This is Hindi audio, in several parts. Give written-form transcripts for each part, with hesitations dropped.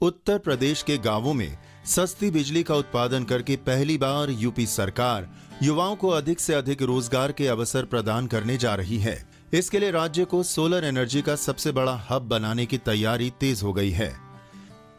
उत्तर प्रदेश के गांवों में सस्ती बिजली का उत्पादन करके पहली बार यूपी सरकार युवाओं को अधिक से अधिक रोजगार के अवसर प्रदान करने जा रही है। इसके लिए राज्य को सोलर एनर्जी का सबसे बड़ा हब बनाने की तैयारी तेज हो गई है।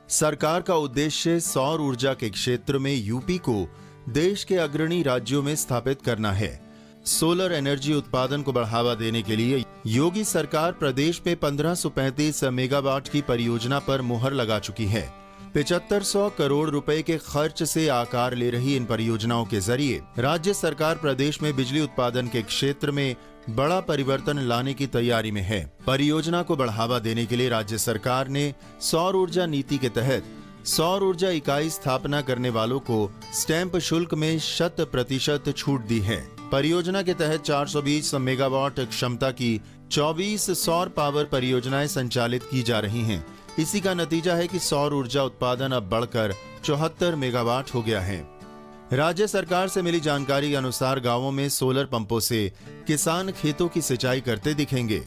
सरकार का उद्देश्य सौर ऊर्जा के क्षेत्र में यूपी को देश के अग्रणी राज्यों में स्थापित करना है। सोलर एनर्जी उत्पादन को बढ़ावा देने के लिए योगी सरकार प्रदेश में 1535 मेगावाट की परियोजना पर मुहर लगा चुकी है। 7500 करोड़ रुपए के खर्च से आकार ले रही इन परियोजनाओं के जरिए राज्य सरकार प्रदेश में बिजली उत्पादन के क्षेत्र में बड़ा परिवर्तन लाने की तैयारी में है। परियोजना को बढ़ावा देने के लिए राज्य सरकार ने सौर ऊर्जा नीति के तहत सौर ऊर्जा इकाई स्थापना करने वालों को स्टैंप शुल्क में 100% छूट दी है। परियोजना के तहत 420 मेगावाट क्षमता की 24 सौर पावर परियोजनाएं संचालित की जा रही हैं। इसी का नतीजा है कि सौर ऊर्जा उत्पादन अब बढ़कर 74 मेगावाट हो गया है। राज्य सरकार से मिली जानकारी के अनुसार गांवों में सोलर पंपों से किसान खेतों की सिंचाई करते दिखेंगे।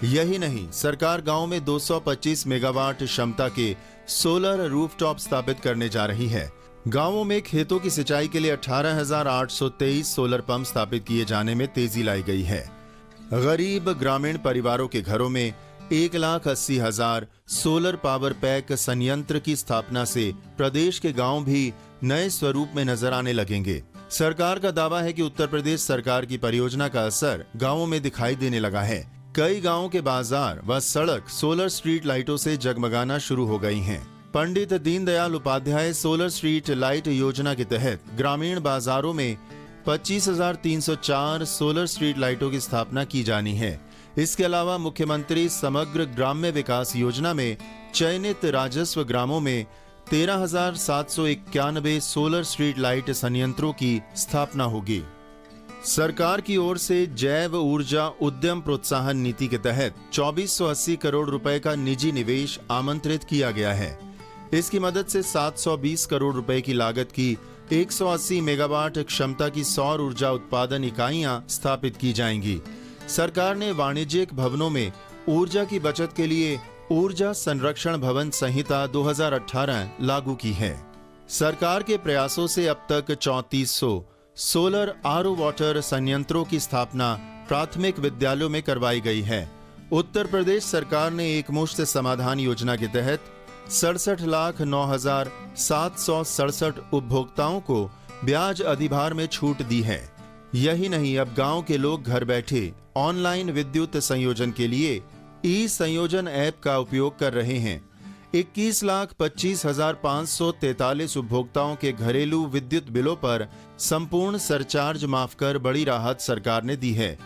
यही नहीं, सरकार गांव में 225 मेगावाट क्षमता के सोलर रूफटॉप स्थापित करने जा रही है। गांवों में खेतों की सिंचाई के लिए 18,823 सोलर पंप स्थापित किए जाने में तेजी लाई गई है। गरीब ग्रामीण परिवारों के घरों में 1,80,000 सोलर पावर पैक संयंत्र की स्थापना से प्रदेश के गांव भी नए स्वरूप में नजर आने लगेंगे। सरकार का दावा है कि उत्तर प्रदेश सरकार की परियोजना का असर गांवों में दिखाई देने लगा है। कई गांवों के बाजार व सड़क सोलर स्ट्रीट लाइटों से जगमगाना शुरू हो गई हैं। Pandit Deendayal Upadhyay solar street light योजना के तहत ग्रामीण बाजारों में 25,304 सोलर स्ट्रीट लाइटों की स्थापना की जानी है। इसके अलावा मुख्यमंत्री समग्र ग्राम्य विकास योजना में चयनित राजस्व ग्रामों में 13,791 सोलर स्ट्रीट लाइट संयंत्रों की स्थापना होगी। सरकार की ओर से जैव ऊर्जा उद्यम प्रोत्साहन नीति के तहत 2480 करोड़ रुपए का निजी निवेश आमंत्रित किया गया है। इसकी मदद से 720 करोड़ रुपए की लागत की 180 मेगावाट क्षमता की सौर ऊर्जा उत्पादन इकाइयां स्थापित की जाएंगी। सरकार ने वाणिज्यिक भवनों में ऊर्जा की बचत के लिए ऊर्जा संरक्षण भवन संहिता 2018 लागू की है। सरकार के प्रयासों से अब तक 3400 सोलर आरओ वाटर संयंत्रों की स्थापना प्राथमिक विद्यालयों में करवाई गई है। उत्तर प्रदेश सरकार ने एक मुश्त समाधान योजना के तहत 67,09,767 उपभोक्ताओं को ब्याज अधिभार में छूट दी है। यही नहीं, अब गांव के लोग घर बैठे ऑनलाइन विद्युत संयोजन के लिए ई संयोजन ऐप का उपयोग कर रहे हैं। 21,25,543 उपभोक्ताओं के घरेलू विद्युत बिलों पर संपूर्ण सरचार्ज माफ कर बड़ी राहत सरकार ने दी है।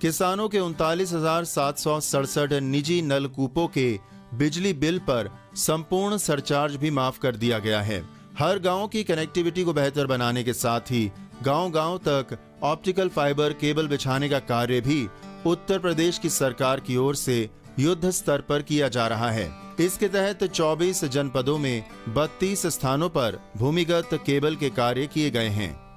किसानों के 39,767 निजी नलकूपों के बिजली बिल पर संपूर्ण सरचार्ज भी माफ कर दिया गया है। हर गांव की कनेक्टिविटी को बेहतर बनाने के साथ ही गांव-गांव तक ऑप्टिकल फाइबर केबल बिछाने का कार्य भी उत्तर प्रदेश की सरकार की ओर से युद्ध स्तर पर किया जा रहा है। इसके तहत 24 जनपदों में 32 स्थानों पर भूमिगत केबल के कार्य किए गए हैं।